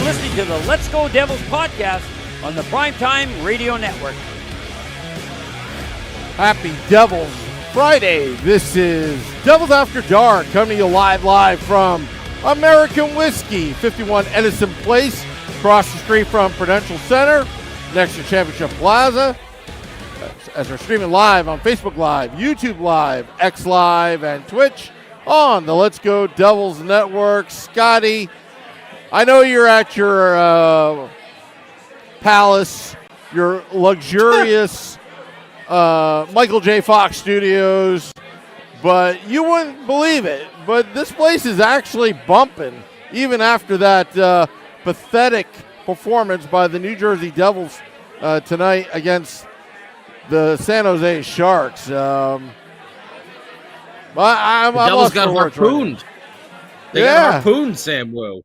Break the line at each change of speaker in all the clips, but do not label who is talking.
listening to the Let's Go Devils podcast on the Primetime Radio Network.
Happy Devils Friday. This is Devils After Dark, coming to you live from American Whiskey, 51 Edison Place, across the street from Prudential Center, next to Championship Plaza. As we're streaming live on Facebook Live, YouTube Live, X Live, and Twitch on the Let's Go Devils Network. Scotty, I know you're at your palace, your luxurious Michael J. Fox Studios, but you wouldn't believe it. But this place is actually bumping, even after that pathetic performance by the New Jersey Devils tonight against the San Jose Sharks. The
Devils got harpooned. They got harpooned, Sam Wu.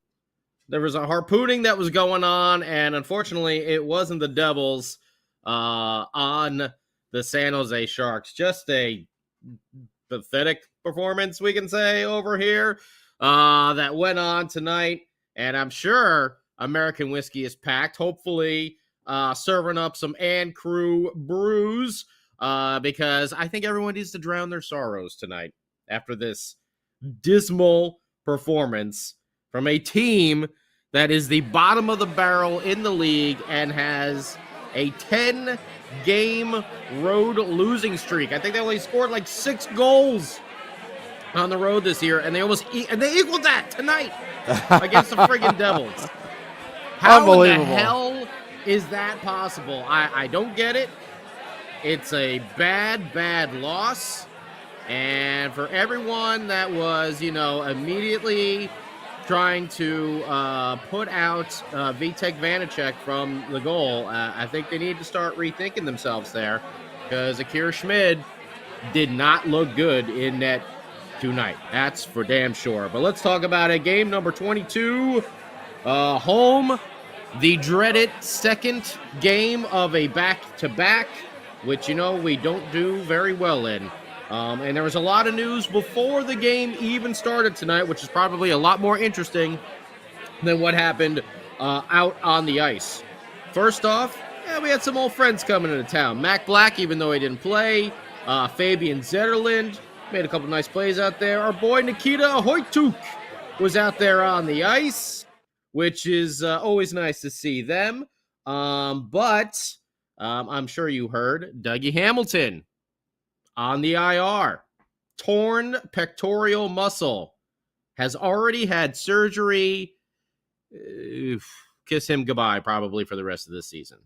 There was a harpooning that was going on, and unfortunately, it wasn't the Devils on the San Jose Sharks. Just a pathetic performance, we can say, over here that went on tonight. And I'm sure American Whiskey is packed, hopefully serving up some and Crew brews because I think everyone needs to drown their sorrows tonight after this dismal performance from a team that is the bottom of the barrel in the league and has a 10-game road losing streak. I think they only scored like 6 goals on the road this year, and they equaled that tonight against the friggin' Devils. How in the hell is that possible? I don't get it. It's a bad loss. And for everyone that was, immediately trying to put out Vitek Vanacek from the goal, I think they need to start rethinking themselves there, because Akira Schmid did not look good in net tonight. That's for damn sure. But let's talk about it. Game number 22, home. The dreaded second game of a back-to-back, which, we don't do very well in. And there was a lot of news before the game even started tonight, which is probably a lot more interesting than what happened out on the ice. First off, we had some old friends coming into town. Mac Black, even though he didn't play. Fabian Zetterlund made a couple nice plays out there. Our boy Nikita Hoytuk was out there on the ice, which is always nice to see them. But I'm sure you heard Dougie Hamilton on the IR. Torn pectoral muscle. Has already had surgery. Kiss him goodbye probably for the rest of this season.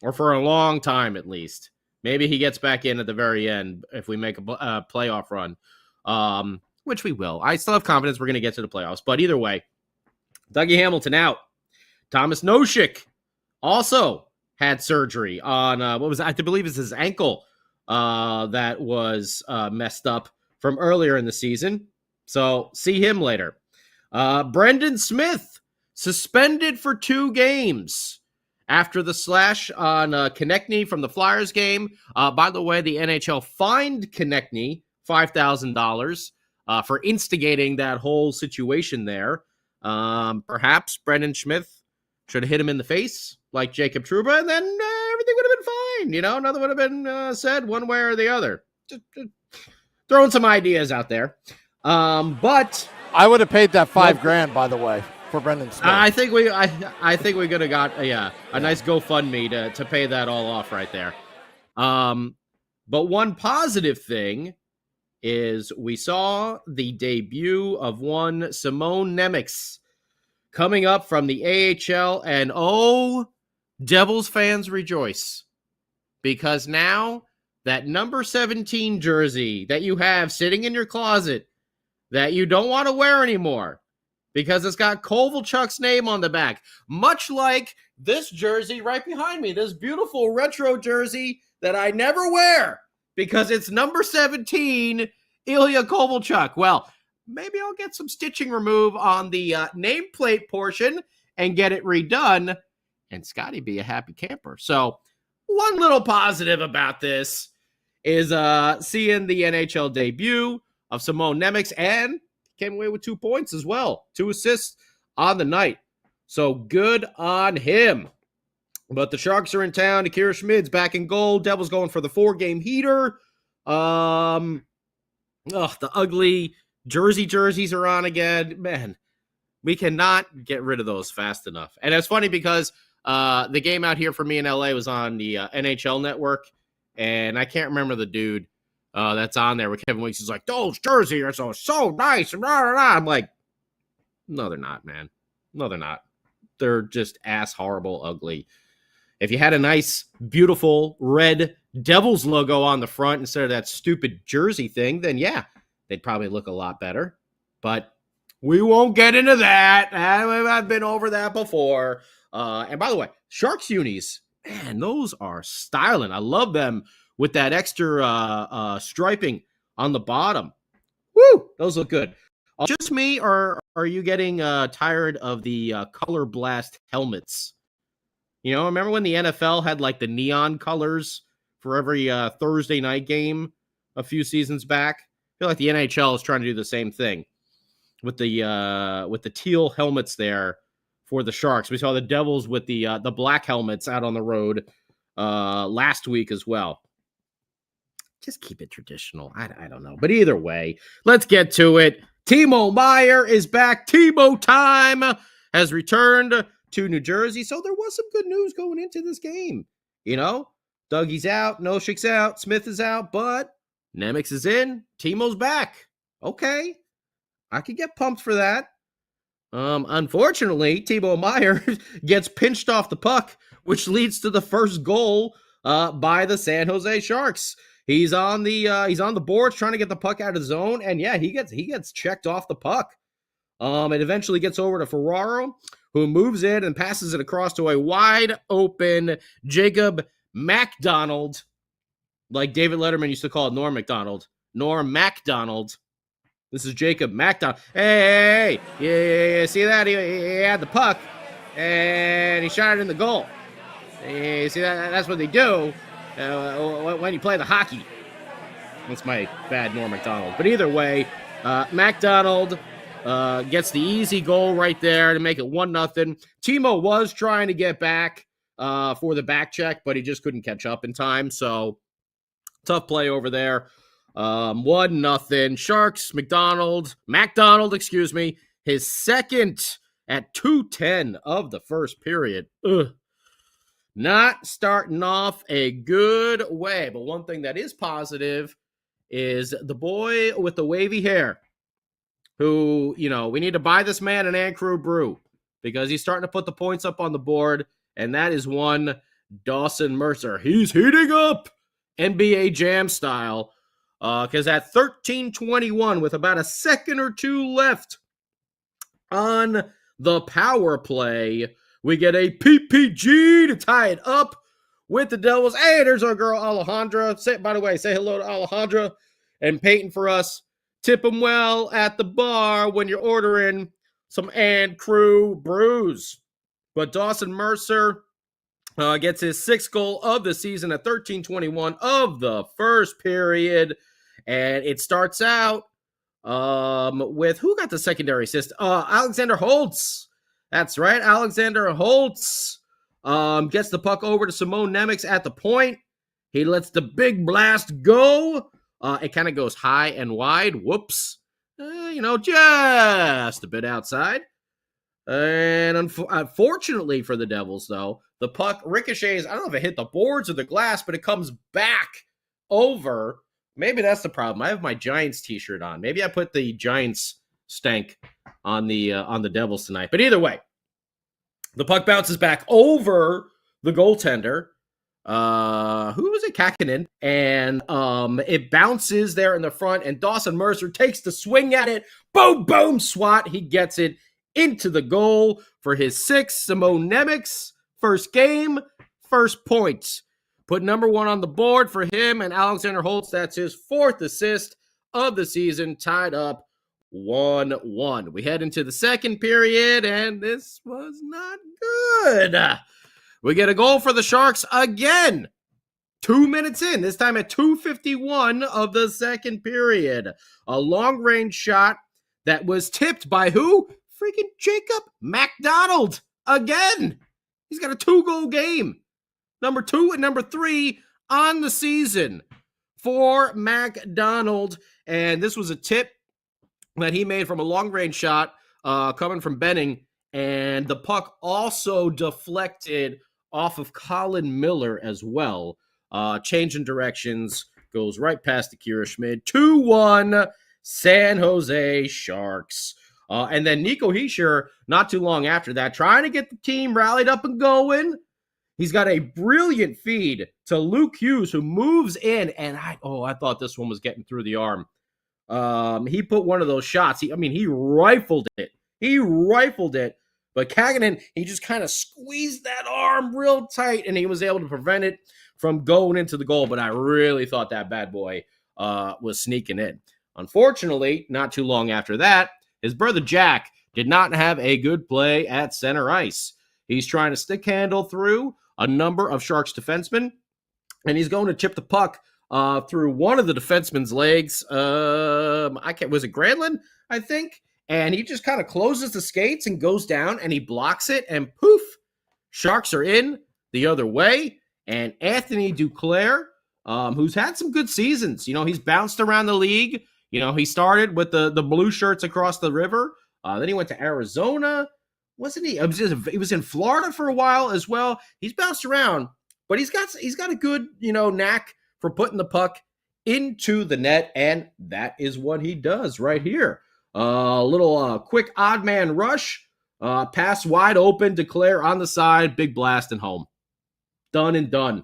Or for a long time at least. Maybe he gets back in at the very end if we make a playoff run. Which we will. I still have confidence we're going to get to the playoffs. But either way, Dougie Hamilton out. Thomas Nosek also had surgery on, I believe it's his ankle that was messed up from earlier in the season. So see him later. Brendan Smith suspended for 2 games after the slash on Konechny from the Flyers game. By the way, the NHL fined Konechny $5,000 for instigating that whole situation there. Perhaps Brendan Smith should have hit him in the face like Jacob Trouba, and then everything would have been fine. Nothing would have been said one way or the other. Just throwing some ideas out there. But
I would have paid that $5,000, by the way, for Brendan Smith.
I think we could have got a nice GoFundMe to pay that all off right there. But one positive thing is we saw the debut of one Simone Nemec coming up from the AHL, and Devils fans rejoice, because now that number 17 jersey that you have sitting in your closet that you don't want to wear anymore because it's got Kovalchuk's name on the back, much like this jersey right behind me, this beautiful retro jersey that I never wear because it's number 17, Ilya Kovalchuk. Well, maybe I'll get some stitching remove on the nameplate portion and get it redone, and Scotty be a happy camper. So one little positive about this is seeing the NHL debut of Simone Nemec, and came away with 2 points as well, 2 assists on the night. So good on him. But the Sharks are in town. Akira Schmid's back in goal. Devils going for the 4-game heater. The ugly jerseys are on again. Man, we cannot get rid of those fast enough. And it's funny because the game out here for me in LA was on the NHL network, and I can't remember the dude that's on there with Kevin Weeks. He's like, those jerseys are so nice. I'm like, no, they're not, man. No, they're not. They're just ass horrible, ugly. If you had a nice, beautiful red Devils logo on the front instead of that stupid jersey thing, then yeah, they'd probably look a lot better. But we won't get into that. I've been over that before. And by the way, Sharks unis, man, those are styling. I love them with that extra striping on the bottom. Woo, those look good. Just me, or are you getting tired of the color blast helmets? You know, remember when the NFL had like the neon colors for every Thursday night game a few seasons back? I feel like the NHL is trying to do the same thing with the teal helmets there for the Sharks. We saw the Devils with the black helmets out on the road last week as well. Just keep it traditional. I don't know. But either way, let's get to it. Timo Meier is back. Timo time has returned to New Jersey. So there was some good news going into this game. You know, Dougie's out, Noshik's out, Smith is out, but Nemec is in. Timo's back. Okay. I could get pumped for that. Unfortunately, Timo Meier gets pinched off the puck, which leads to the first goal by the San Jose Sharks. He's on the boards trying to get the puck out of the zone, and yeah, he gets checked off the puck. It eventually gets over to Ferraro, who moves it and passes it across to a wide open Jacob MacDonald, like David Letterman used to call it Norm MacDonald. Norm MacDonald. This is Jacob MacDonald. Hey, yeah, see that? He had the puck, and he shot it in the goal. You see that? That's what they do when you play the hockey. That's my bad Norm MacDonald. But either way, MacDonald gets the easy goal right there to make it 1-0. Timo was trying to get back for the back check, but he just couldn't catch up in time. So tough play over there. 1-0. Sharks, MacDonald, his second at 2:10 of the first period. Not starting off a good way. But one thing that is positive is the boy with the wavy hair, who, you know, we need to buy this man an Ancrew brew because he's starting to put the points up on the board, and that is one Dawson Mercer. He's heating up NBA Jam style because at 13:21 with about a second or two left on the power play, we get a PPG to tie it up with the Devils. Hey, there's our girl Alejandra. By the way, say hello to Alejandra and Peyton for us. Tip them well at the bar when you're ordering some Crew brews. But Dawson Mercer gets his 6th goal of the season at 13:21 of the first period. And it starts out with who got the secondary assist? Alexander Holtz. That's right. Alexander Holtz gets the puck over to Simone Nemec at the point. He lets the big blast go. It kind of goes high and wide. Whoops. Just a bit outside. And unfortunately for the Devils, though, the puck ricochets. I don't know if it hit the boards or the glass, but it comes back over. Maybe that's the problem. I have my Giants t-shirt on. Maybe I put the Giants stank on the Devils tonight. But either way, the puck bounces back over the goaltender. Who was it? Kakinen. And it bounces there in the front, and Dawson Mercer takes the swing at it. Boom, boom, swat. He gets it into the goal for his 6th. Simone Nemec's first game, first point. Put number 1 on the board for him, and Alexander Holtz, that's his 4th assist of the season, tied up 1-1. We head into the second period, and this was not good. We get a goal for the Sharks again. 2 minutes in, this time at 2:51 of the second period. A long-range shot that was tipped by who? Freaking Jacob MacDonald again. He's got a 2-goal game. Number 2 and number 3 on the season for McDonald. And this was a tip that he made from a long-range shot coming from Btten. And the puck also deflected off of Colin Miller as well. Changing directions, goes right past Akira Schmid. 2-1 San Jose Sharks. And then Nico Hischier, not too long after that, trying to get the team rallied up and going. He's got a brilliant feed to Luke Hughes, who moves in, and I thought this one was getting through the arm. He put one of those shots. He rifled it. But Kaganen, he just kind of squeezed that arm real tight, and he was able to prevent it from going into the goal. But I really thought that bad boy was sneaking in. Unfortunately, not too long after that, his brother Jack did not have a good play at center ice. He's trying to stick handle through a number of Sharks defensemen, and he's going to chip the puck through one of the defenseman's legs. Was it Granlund, I think? And he just kind of closes the skates and goes down, and he blocks it, and poof, Sharks are in the other way. And Anthony Duclair, who's had some good seasons, he's bounced around the league. He started with the blue shirts across the river. Then he went to Arizona. Wasn't he? He was in Florida for a while as well. He's bounced around, but he's got a good, knack for putting the puck into the net, and that is what he does right here. Little quick odd man rush, pass wide open, Duclair on the side, big blast and home. Done and done.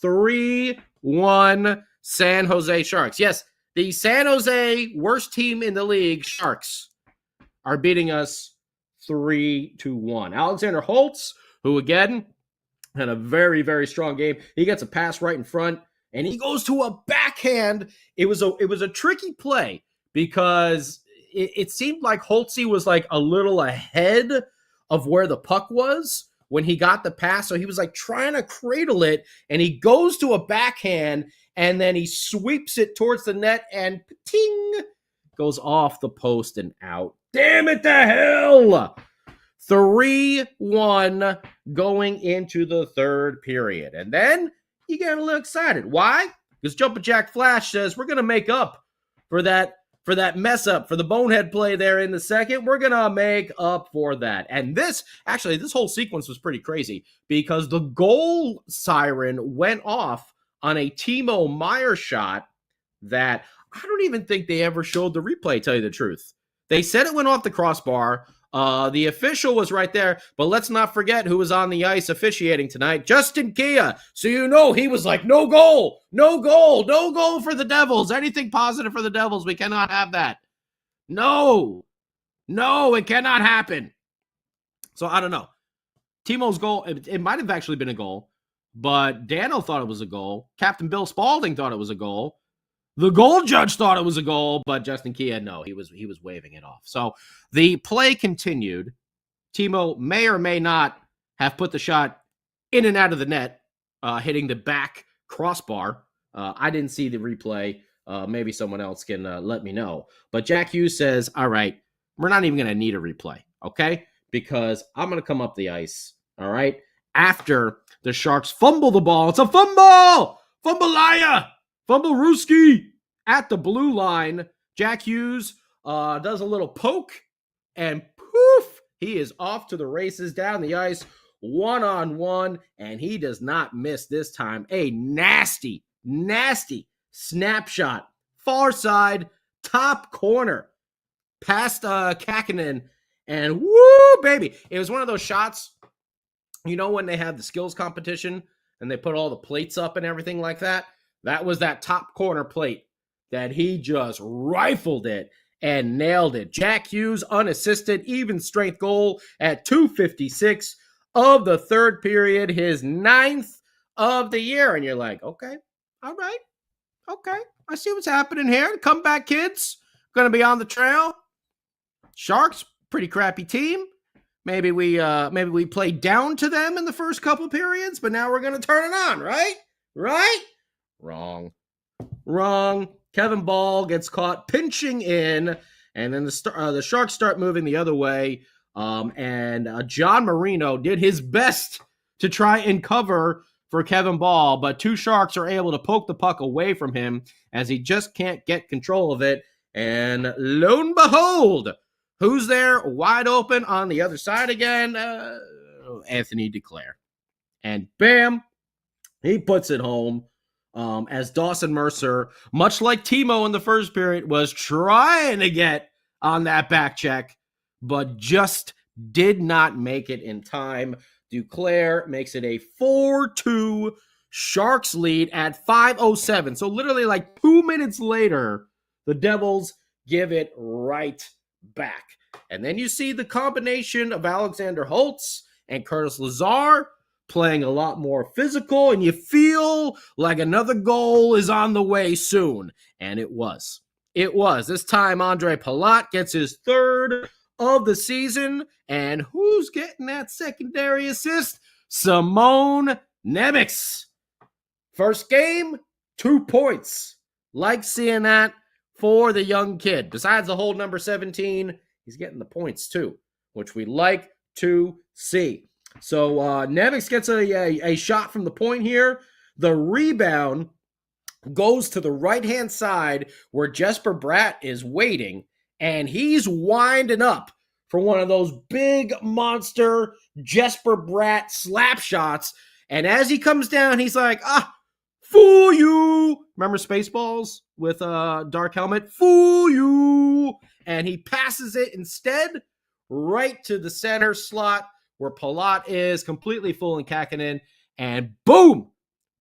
3-1 San Jose Sharks. Yes, the San Jose worst team in the league, Sharks, are beating us 3-1. Alexander Holtz, who again had a very, very strong game. He gets a pass right in front, and he goes to a backhand. It was a tricky play because it seemed like Holtzy was like a little ahead of where the puck was when he got the pass. So he was like trying to cradle it, and he goes to a backhand, and then he sweeps it towards the net, and ting, goes off the post and out. Damn it to hell! 3-1 going into the third period. And then you get a little excited. Why? Because Jumpin' Jack Flash says we're going to make up for that mess up, for the bonehead play there in the second. We're going to make up for that. And this whole sequence was pretty crazy because the goal siren went off on a Timo Meier shot that I don't even think they ever showed the replay, tell you the truth. They said it went off the crossbar. The official was right there, but let's not forget who was on the ice officiating tonight, Justin Kia. So he was like, no goal for the Devils. Anything positive for the Devils, we cannot have that. No, it cannot happen. So I don't know. Timo's goal, it might have actually been a goal, but Dano thought it was a goal. Captain Bill Spaulding thought it was a goal. The goal judge thought it was a goal, but Justin Kia, no, he was waving it off. So the play continued. Timo may or may not have put the shot in and out of the net, hitting the back crossbar. I didn't see the replay. Maybe someone else can let me know. But Jack Hughes says, all right, we're not even going to need a replay, okay? Because I'm going to come up the ice, all right? After the Sharks fumble the ball. It's a fumble! Fumble-lia! Fumble-rooski at the blue line. Jack Hughes does a little poke, and poof, he is off to the races down the ice, one-on-one, and he does not miss this time. A nasty, nasty snapshot. Far side, top corner, past Kakinen, and woo, baby. It was one of those shots, when they have the skills competition, and they put all the plates up and everything like that? That was that top corner plate that he just rifled it and nailed it. Jack Hughes, unassisted, even strength goal at 2:56 of the third period, his 9th of the year. And you're like, okay, all right, okay. I see what's happening here. Comeback kids, going to be on the trail. Sharks, pretty crappy team. Maybe we played down to them in the first couple periods, but now we're going to turn it on, right? Right? Wrong. Kevin Ball gets caught pinching in, and then the Sharks start moving the other way. And John Marino did his best to try and cover for Kevin Ball, but two Sharks are able to poke the puck away from him as he just can't get control of it. And lo and behold, who's there wide open on the other side again? Anthony Duclair. And bam, he puts it home. As Dawson Mercer, much like Timo in the first period, was trying to get on that back check, but just did not make it in time. Duclair makes it a 4-2 Sharks lead at 5:07. So literally like 2 minutes later, the Devils give it right back. And then you see the combination of Alexander Holtz and Curtis Lazar playing a lot more physical, and you feel like another goal is on the way soon. And it was. It was. This time, Andre Palat gets his third of the season. And who's getting that secondary assist? Simone Nemec. First game, 2 points. Like seeing that for the young kid. Besides the whole number 17, he's getting the points too, which we like to see. So Nemec gets a shot from the point here. The rebound goes to the right-hand side where Jesper Bratt is waiting, and he's winding up for one of those big monster Jesper Bratt slap shots. And as he comes down, he's like, fool you. Remember Spaceballs with Dark Helmet? Fool you. And he passes it instead right to the center slot where Palat is completely fooling Kakkonen, and boom!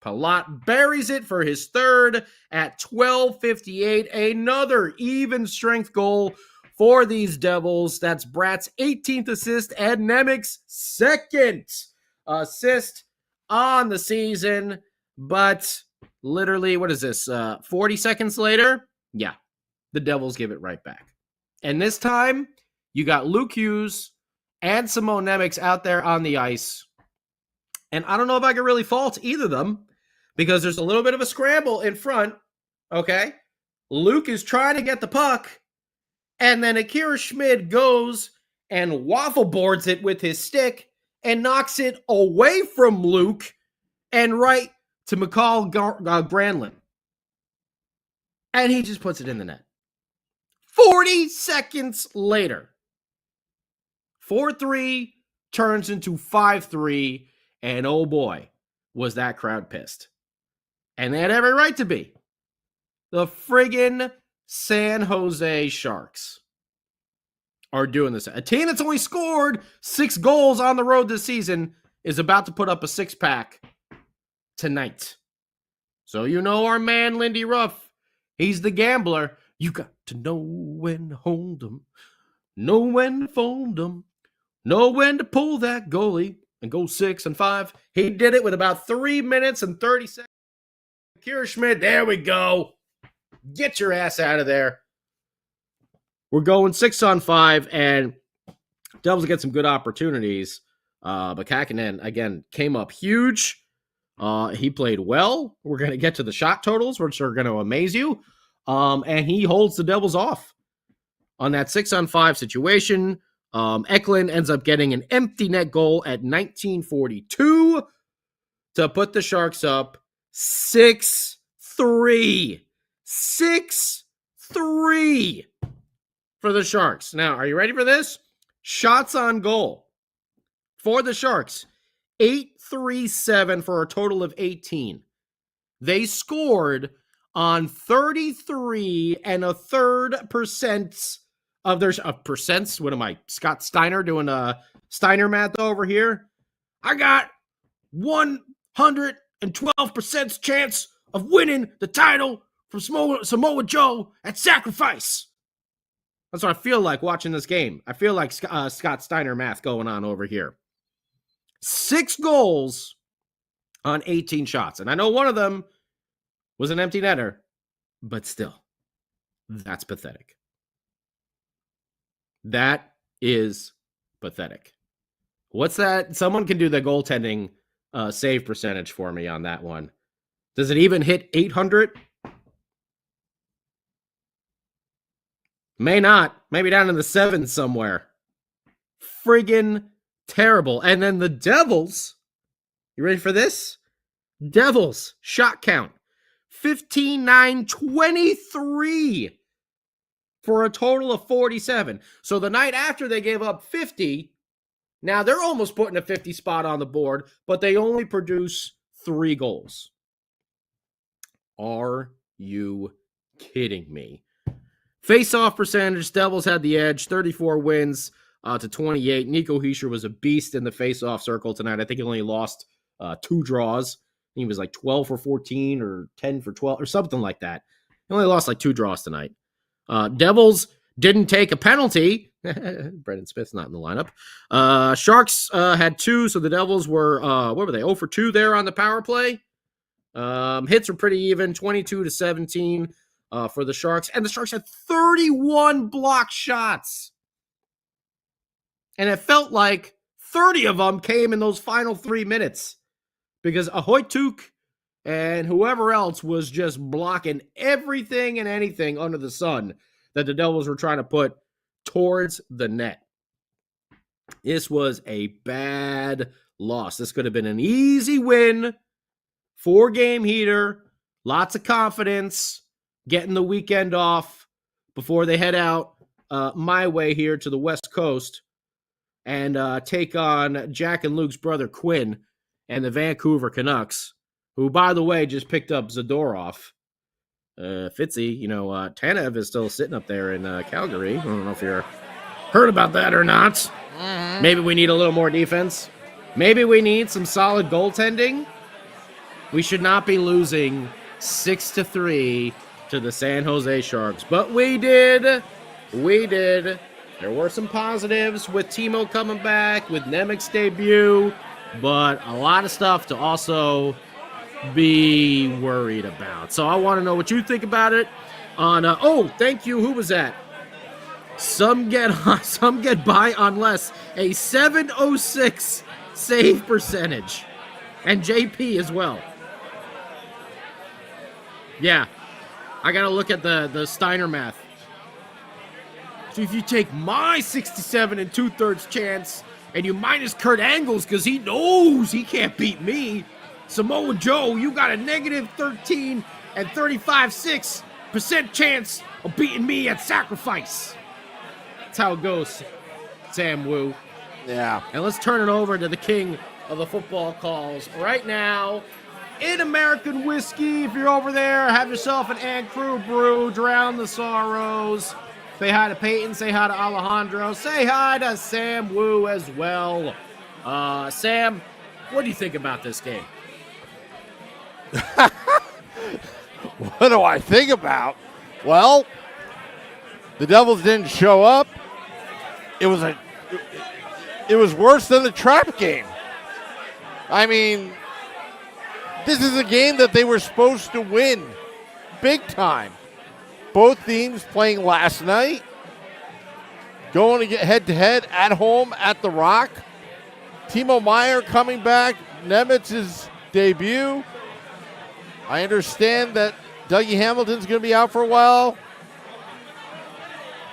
Palat buries it for his third at 12:58. Another even strength goal for these Devils. That's Bratt's 18th assist and Nemec's second assist on the season. But literally, what is this? 40 seconds later? Yeah, the Devils give it right back. And this time, you got Luke Hughes and Simone Nemec out there on the ice. And I don't know if I can really fault either of them because there's a little bit of a scramble in front, okay? Luke is trying to get the puck, and then Akira Schmid goes and waffle boards it with his stick and knocks it away from Luke and right to McCall Granlund. And he just puts it in the net. 40 seconds later, 4-3 turns into 5-3, and oh boy, was that crowd pissed. And they had every right to be. The friggin' San Jose Sharks are doing this. A team that's only scored 6 goals on the road this season is about to put up a 6-pack tonight. So you know our man Lindy Ruff, he's the gambler. You got to know when to hold 'em, know when to fold 'em, know when to pull that goalie and go 6-5. He did it with about 3 minutes and 30 seconds. Akira Schmid, there we go. Get your ass out of there. We're going 6-on-5, and Devils get some good opportunities. But Kakkonen, again, came up huge. He played well. We're going to get to the shot totals, which are going to amaze you. And he holds the Devils off on that 6-on-5 situation. Eklund ends up getting an empty net goal at 19:42 to put the Sharks up 6-3. 6-3 for the Sharks. Now, are you ready for this? Shots on goal for the Sharks, 837 for a total of 18. They scored on 33 1/3% of their percents. What am I, Scott Steiner doing a Steiner math over here? I got 112% chance of winning the title from Samoa Joe at sacrifice. That's what I feel like watching this game. I feel like Scott Steiner math going on over here. 6 goals on 18 shots. And I know one of them was an empty netter, but still, that's pathetic. That is pathetic. What's that? Someone can do the goaltending save percentage for me on that one. Does it even hit 800? May not. Maybe down in the 7s somewhere. friggin' terrible. And then the Devils, you ready for this? Devils shot count 15-9-23 for a total of 47. So the night after they gave up 50, now they're almost putting a 50 spot on the board, but they only produce 3 goals. Are you kidding me? Face-off percentage, Devils had the edge, 34 wins to 28. Nico Hischier was a beast in the face-off circle tonight. I think he only lost 2 draws. He was like 12 for 14 or 10 for 12 or something like that. He only lost like 2 draws tonight. Devils didn't take a penalty. Brendan Smith's not in the lineup. Sharks had 2, so the Devils were, what were they, 0 for 2 there on the power play. Hits were pretty even, 22-17 for the Sharks. And the Sharks had 31 block shots. And it felt like 30 of them came in those final 3 minutes because Ahoytuk and whoever else was just blocking everything and anything under the sun that the Devils were trying to put towards the net. This was a bad loss. This could have been an easy win. 4-game heater, lots of confidence, getting the weekend off before they head out my way here to the West Coast and take on Jack and Luke's brother Quinn and the Vancouver Canucks, who, by the way, just picked up Zadorov. Fitzy, Tanev is still sitting up there in Calgary. I don't know if you're heard about that or not. Maybe we need a little more defense. Maybe we need some solid goaltending. We should not be losing 6-3 to the San Jose Sharks. But we did. We did. There were some positives with Timo coming back, with Nemec's debut, but a lot of stuff to also be worried about. So I want to know what you think about it. Thank you. Who was that? Some get by on less. A 706 save percentage. And JP as well. Yeah. I got to look at the Steiner math. So if you take my 67 2/3 chance and you minus Kurt Angle's because he knows he can't beat me, Samoa Joe, you got a negative 13 and 35.6% chance of beating me at sacrifice. That's how it goes, Sam Wu.
Yeah.
And let's turn it over to the king of the football calls right now. In American whiskey, if you're over there, have yourself an Ann Crew brew, drown the sorrows. Say hi to Peyton, say hi to Alejandro, say hi to Sam Wu as well. Sam, what do you think about this game?
What do I think about? Well, the Devils didn't show up. It was worse than the trap game. I mean, this is a game that they were supposed to win big time. Both teams playing last night, going to get head-to-head at home at the Rock. Timo Meier coming back, Nemetz's debut. I understand that Dougie Hamilton's going to be out for a while.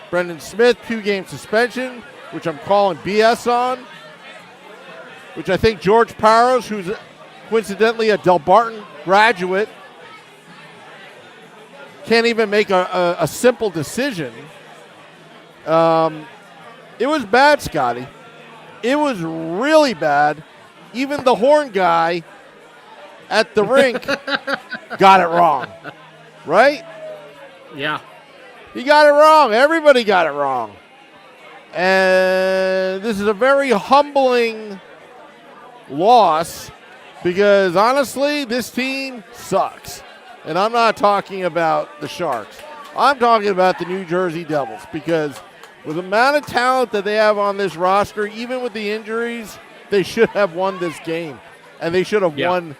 Brendan Smith, 2-game suspension, which I'm calling BS on. Which I think George Parros, who's coincidentally a Del Barton graduate, can't even make a simple decision. It was bad, Scotty. It was really bad. Even the horn guy at the rink got it wrong. Right?
Yeah.
He got it wrong. Everybody got it wrong. And this is a very humbling loss because, honestly, this team sucks. And I'm not talking about the Sharks. I'm talking about the New Jersey Devils because with the amount of talent that they have on this roster, even with the injuries, they should have won this game. And they should have won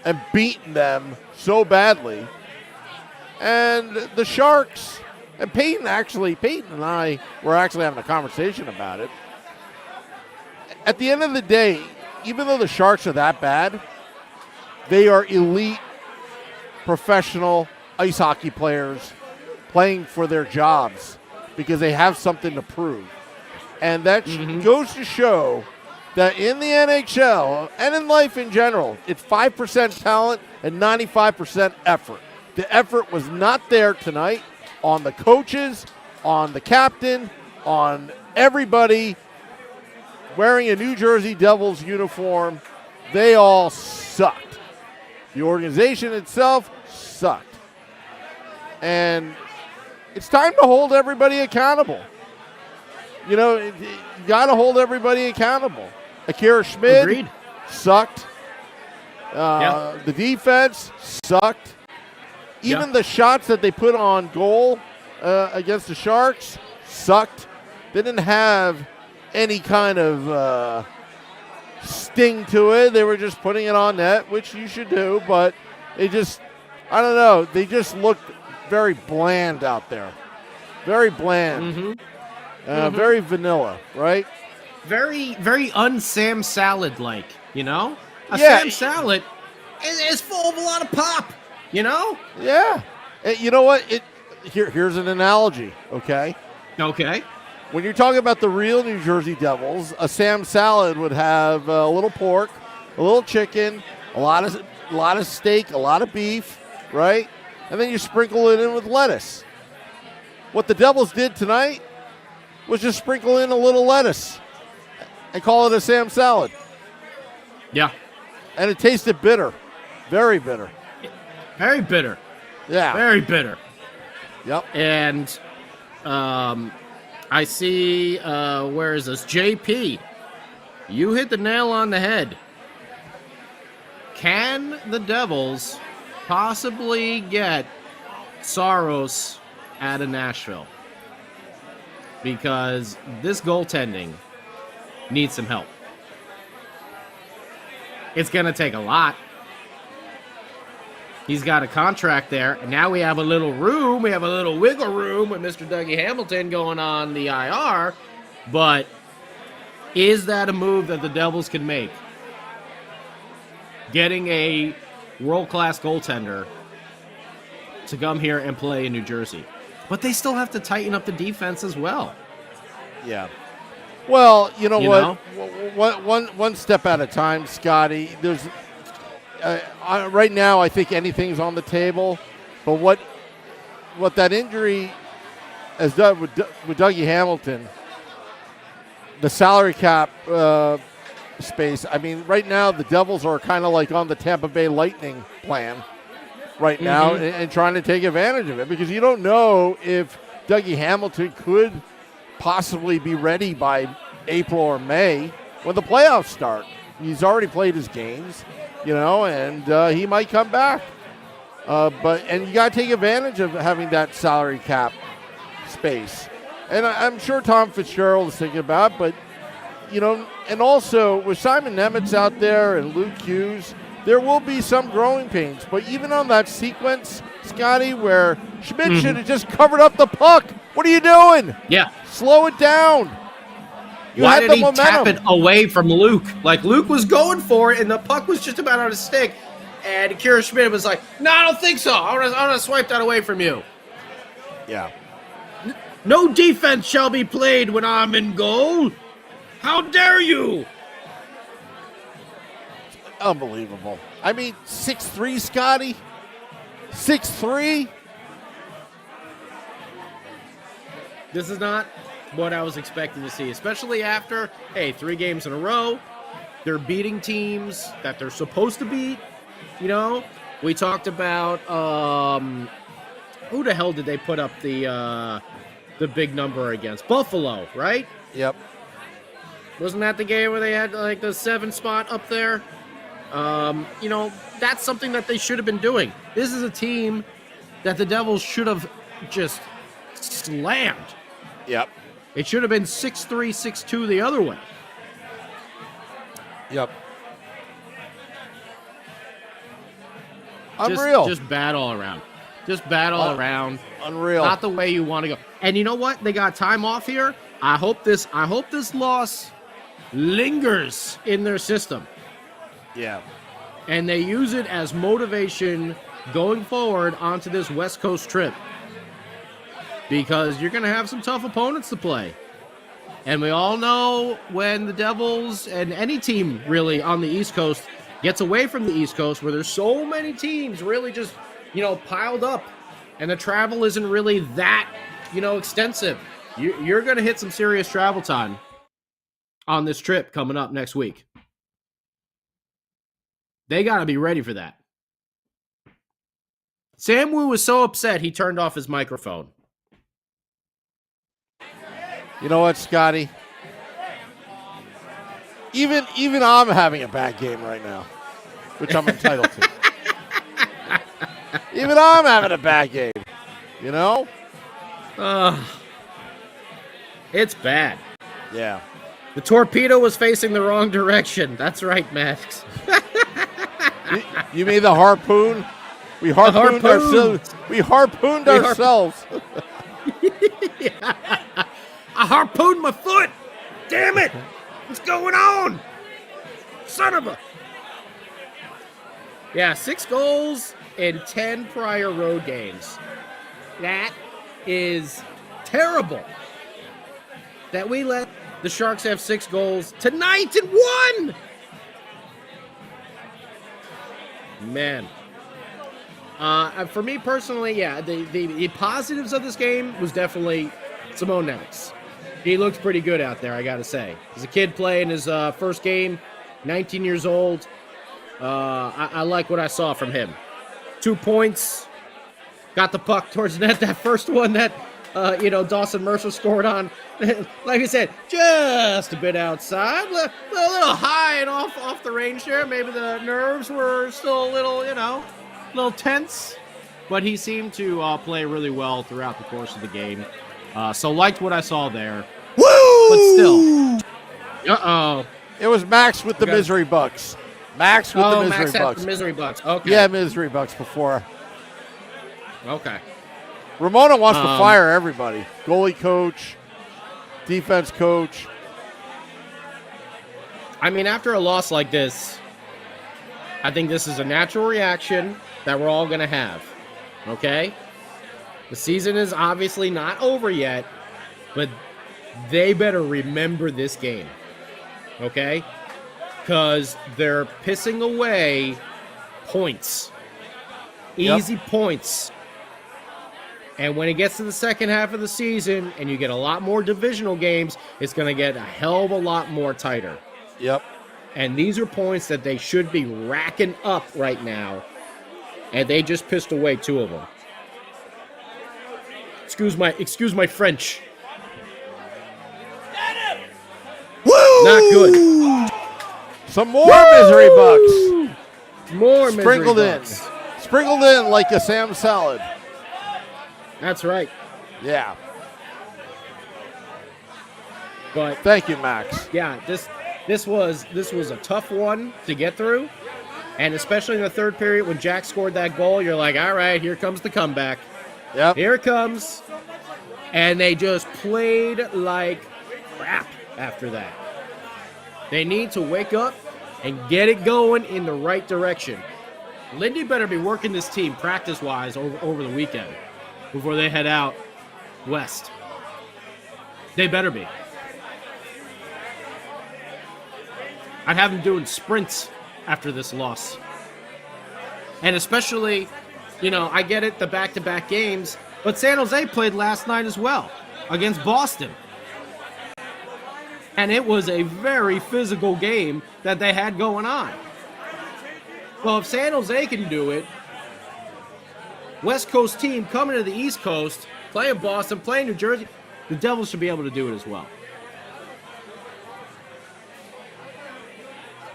and beaten them so badly. And the Sharks, and Peyton and I were actually having a conversation about it. At the end of the day, even though the Sharks are that bad, they are elite professional ice hockey players playing for their jobs because they have something to prove. And that goes to show that in the NHL and in life in general, it's 5% talent and 95% effort. The effort was not there tonight on the coaches, on the captain, on everybody wearing a New Jersey Devils uniform. They all sucked. The organization itself sucked. And it's time to hold everybody accountable. You know, you got to hold everybody accountable. Akira Schmid sucked. The defense sucked. Even the shots that they put on goal against the Sharks sucked. They didn't have any kind of sting to it. They were just putting it on net, which you should do, but they just, I don't know, they just looked very bland out there. Very bland. Very vanilla, right?
Very, very un-Sam Salad-like, you know? Sam Salad is full of a lot of pop, you know?
Yeah. You know what? Here's an analogy, okay?
Okay.
When you're talking about the real New Jersey Devils, a Sam Salad would have a little pork, a little chicken, a lot of steak, a lot of beef, right? And then you sprinkle it in with lettuce. What the Devils did tonight was just sprinkle in a little lettuce and call it a Sam Salad.
Yeah.
And it tasted bitter. Very bitter.
Very bitter.
Yeah.
Very bitter.
Yep.
And I see, where is this? JP, you hit the nail on the head. Can the Devils possibly get Saros out of Nashville? Because this goaltending needs some help. It's going to take a lot. He's got a contract there. And now we have a little room. We have a little wiggle room with Mr. Dougie Hamilton going on the IR. But is that a move that the Devils can make? Getting a world-class goaltender to come here and play in New Jersey. But they still have to tighten up the defense as well.
Yeah. Well, you know what? One step at a time, Scotty. There's right now, I think anything's on the table. But what that injury has done with Dougie Hamilton, the salary cap space. I mean, right now the Devils are kind of like on the Tampa Bay Lightning plan right now and trying to take advantage of it, because you don't know if Dougie Hamilton could possibly be ready by April or May when the playoffs start. He's already played his games, you know, and he might come back. And you got to take advantage of having that salary cap space. And I'm sure Tom Fitzgerald is thinking about it, but, you know, and also with Simon Nemitz out there and Luke Hughes, there will be some growing pains. But even on that sequence, Scotty, where Schmidt should have just covered up the puck. What are you doing?
Yeah.
Slow it down.
Why did he tap it away from Luke? Like, Luke was going for it, and the puck was just about on his stick. And Akira Schmidt was like, no, I don't think so. I want to swipe that away from you.
Yeah.
No defense shall be played when I'm in goal. How dare you?
Unbelievable. I mean, 6'3", Scotty? 6'3"?
This is not what I was expecting to see, especially after, 3 games in a row. They're beating teams that they're supposed to beat. You know, we talked about, who the hell did they put up the big number against? Buffalo, right?
Yep.
Wasn't that the game where they had like the 7 spot up there? You know, that's something that they should have been doing. This is a team that the Devils should have just slammed.
Yep.
It should have been 6-3, 6-2 the other way.
Yep. Unreal.
Just bad all around. Just bad all around.
Unreal.
Not the way you want to go. And you know what? They got time off here. I hope this loss lingers in their system.
Yeah.
And they use it as motivation going forward onto this West Coast trip. Because you're going to have some tough opponents to play. And we all know when the Devils and any team really on the East Coast gets away from the East Coast where there's so many teams really just, piled up and the travel isn't really that, extensive. You're going to hit some serious travel time on this trip coming up next week. They got to be ready for that. Sam Wu was so upset he turned off his microphone.
You know what, Scotty? Even I'm having a bad game right now, which I'm entitled to. Even I'm having a bad game,
It's bad.
Yeah.
The torpedo was facing the wrong direction. That's right, Max.
You mean the harpoon? We harpooned ourselves. We harpooned ourselves.
Yeah. I harpooned my foot. Damn it. What's going on? Son of a... Yeah, 6 goals in 10 prior road games. That is terrible. That we let the Sharks have 6 goals tonight and won. Man. For me personally, yeah, the positives of this game was definitely Simone Nemec. He looked pretty good out there, I got to say. He's a kid playing his first game, 19 years old. I like what I saw from him. 2 points. Got the puck towards the net. That first one that, Dawson Mercer scored on. Like I said, just a bit outside. A little high and off the range there. Maybe the nerves were still a little tense. But he seemed to play really well throughout the course of the game. So liked what I saw there.
Woo!
But still. Uh-oh.
It was Max with the Misery Bucks. Max with the Misery
Max
Bucks.
Had the Misery Bucks. Okay.
Yeah, Misery Bucks before.
Okay.
Ramona wants to fire everybody. Goalie coach, defense coach.
I mean, after a loss like this, I think this is a natural reaction that we're all going to have. Okay? The season is obviously not over yet, but they better remember this game. Okay? Because they're pissing away points. Easy points. And when it gets to the second half of the season and you get a lot more divisional games, it's going to get a hell of a lot more tighter.
Yep.
And these are points that they should be racking up right now. And they just pissed away 2 of them. Excuse my French.
Woo!
Not good.
Some more Misery Bucks.
More
sprinkled
Misery
in.
Bucks.
Sprinkled in like a Sam salad.
That's right.
Yeah.
But
thank you, Max.
Yeah, this was a tough one to get through. And especially in the third period when Jack scored that goal, you're like, all right, here comes the comeback.
Yep.
Here it comes. And they just played like crap after that. They need to wake up and get it going in the right direction. Lindy better be working this team practice-wise over the weekend before they head out west. They better be. I'd have them doing sprints after this loss. And especially, I get it, the back-to-back games, but San Jose played last night as well against Boston. And it was a very physical game that they had going on. Well, if San Jose can do it, West Coast team coming to the East Coast, playing Boston, playing New Jersey, the Devils should be able to do it as well.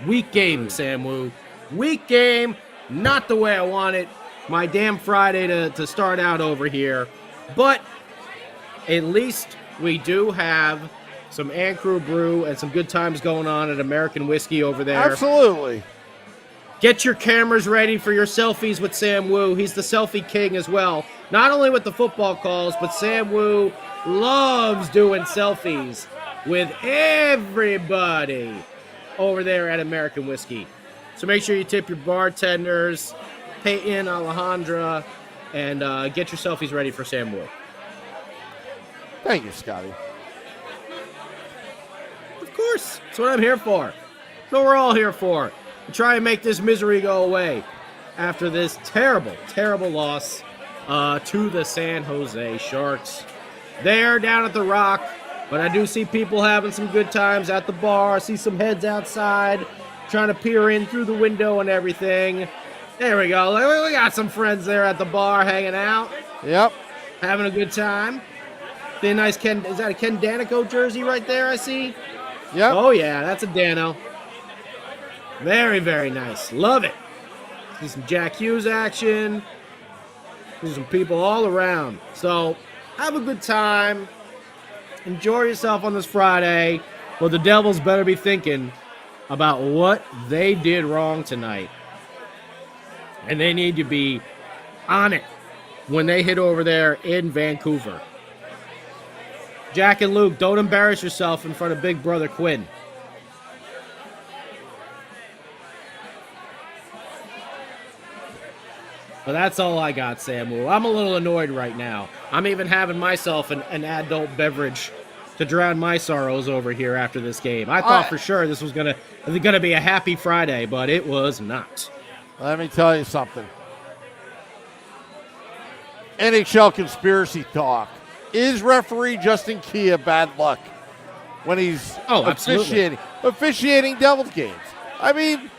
Weak game, Sam Wu. Weak game, not the way I want it. My damn Friday to start out over here. But at least we do have some Ancrew Brew and some good times going on at American Whiskey over there.
Absolutely.
Get your cameras ready for your selfies with Sam Wu. He's the selfie king as well. Not only with the football calls, but Sam Wu loves doing selfies with everybody over there at American Whiskey. So make sure you tip your bartenders, Peyton, Alejandra, and get your selfies ready for Sam Wu.
Thank you, Scotty.
That's what I'm here for. That's what we're all here for. To try and make this misery go away after this terrible, terrible loss to the San Jose Sharks. They're down at the Rock, but I do see people having some good times at the bar. I see some heads outside trying to peer in through the window and everything. There we go. We got some friends there at the bar hanging out.
Yep.
Having a good time. The nice Ken, is that a Ken Danico jersey right there I see?
Yep.
Oh yeah, that's a Dano. Very, very nice. Love it. See some Jack Hughes action. See some people all around. So have a good time. Enjoy yourself on this Friday. Well, the Devils better be thinking about what they did wrong tonight. And they need to be on it when they hit over there in Vancouver. Jack and Luke, don't embarrass yourself in front of big brother Quinn. But that's all I got, Samu. I'm a little annoyed right now. I'm even having myself an adult beverage to drown my sorrows over here after this game. I thought for sure this was gonna be a happy Friday, but it was not.
Let me tell you something. NHL conspiracy talk. Is referee Justin Kia bad luck when he's officiating Devils games? I mean,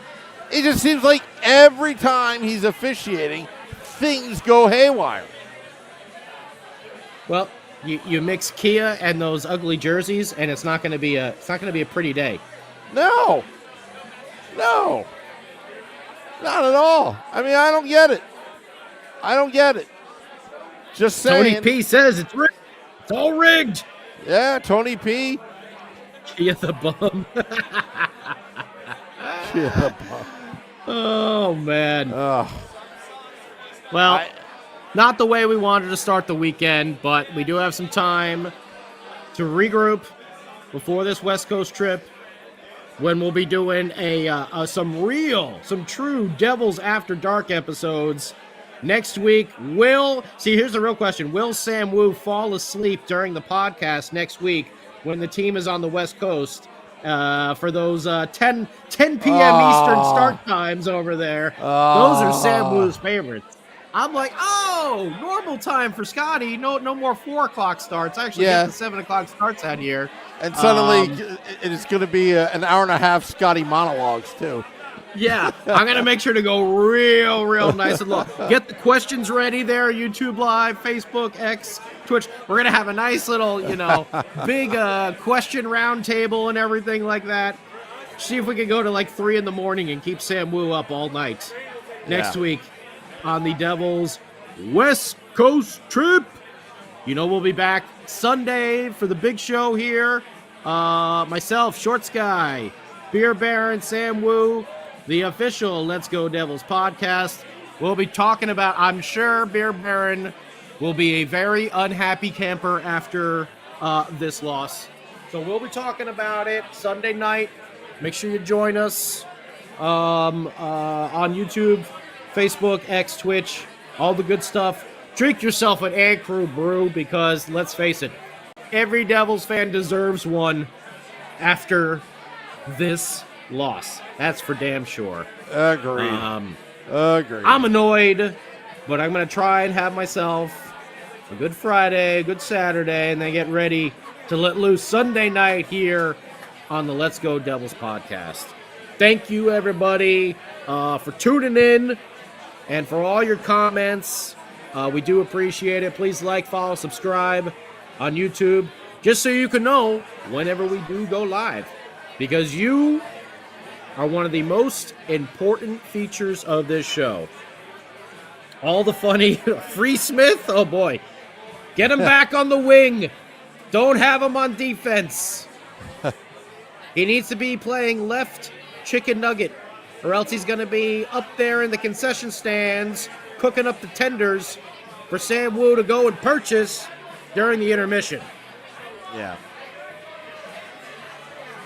it just seems like every time he's officiating, things go haywire.
Well, you mix Kia and those ugly jerseys, and it's not going to be a pretty day.
No, not at all. I mean, I don't get it. Just saying.
Tony P says it's rigged. It's all rigged.
Yeah, Tony P.
Kia the bum.
Kia the bum.
Oh, man. Well, not the way we wanted to start the weekend, but we do have some time to regroup before this West Coast trip when we'll be doing some true Devils After Dark episodes next week. Here's the real question. Will Sam Wu fall asleep during the podcast next week when the team is on the West Coast? For those 10 p.m. Eastern start times over there. Those are Sam Wu's favorites. I'm like, normal time for Scotty. No more 4 o'clock starts. I actually get the 7 o'clock starts out here.
And suddenly it's going to be an hour and a half Scotty monologues, too.
Yeah, I'm going to make sure to go real nice and low. Get the questions ready there, YouTube Live, Facebook, X, Twitch. We're going to have a nice little, big question round table and everything like that. See if we can go to like 3 in the morning and keep Sam Wu up all night next week on the Devils West Coast trip. We'll be back Sunday for the big show here. Myself, Short Sky, Beer Baron, Sam Wu, the official Let's Go Devils podcast. We'll be talking about, I'm sure Beer Baron will be a very unhappy camper after this loss. So we'll be talking about it Sunday night. Make sure you join us on YouTube, Facebook, X, Twitch, all the good stuff. Drink yourself an Egg Crew brew because, let's face it, every Devils fan deserves one after this loss. That's for damn sure.
Agreed.
I'm annoyed, but I'm going to try and have myself a good Friday, a good Saturday, and then get ready to let loose Sunday night here on the Let's Go Devils podcast. Thank you, everybody, for tuning in and for all your comments. We do appreciate it. Please like, follow, subscribe on YouTube, just so you can know whenever we do go live, because you are one of the most important features of this show. All the funny Free Smith, oh boy, get him back on the wing. Don't have him on defense. He needs to be playing left chicken nugget, or else he's going to be up there in the concession stands cooking up the tenders for Sam Wu to go and purchase during the intermission.
Yeah.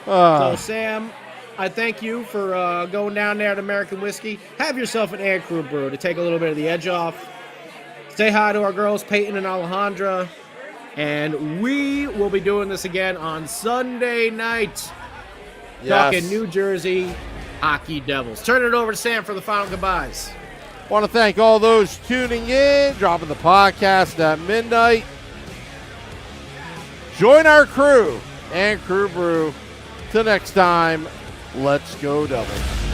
So, Sam, I thank you for going down there to American Whiskey. Have yourself an Egg Crew brew to take a little bit of the edge off. Say hi to our girls, Peyton and Alejandra. And we will be doing this again on Sunday night. talking New Jersey Hockey Devils. Turn it over to Sam for the final goodbyes.
Want to thank all those tuning in, dropping the podcast at midnight. Join our crew and Crew Brew. Till next time, let's go Devils.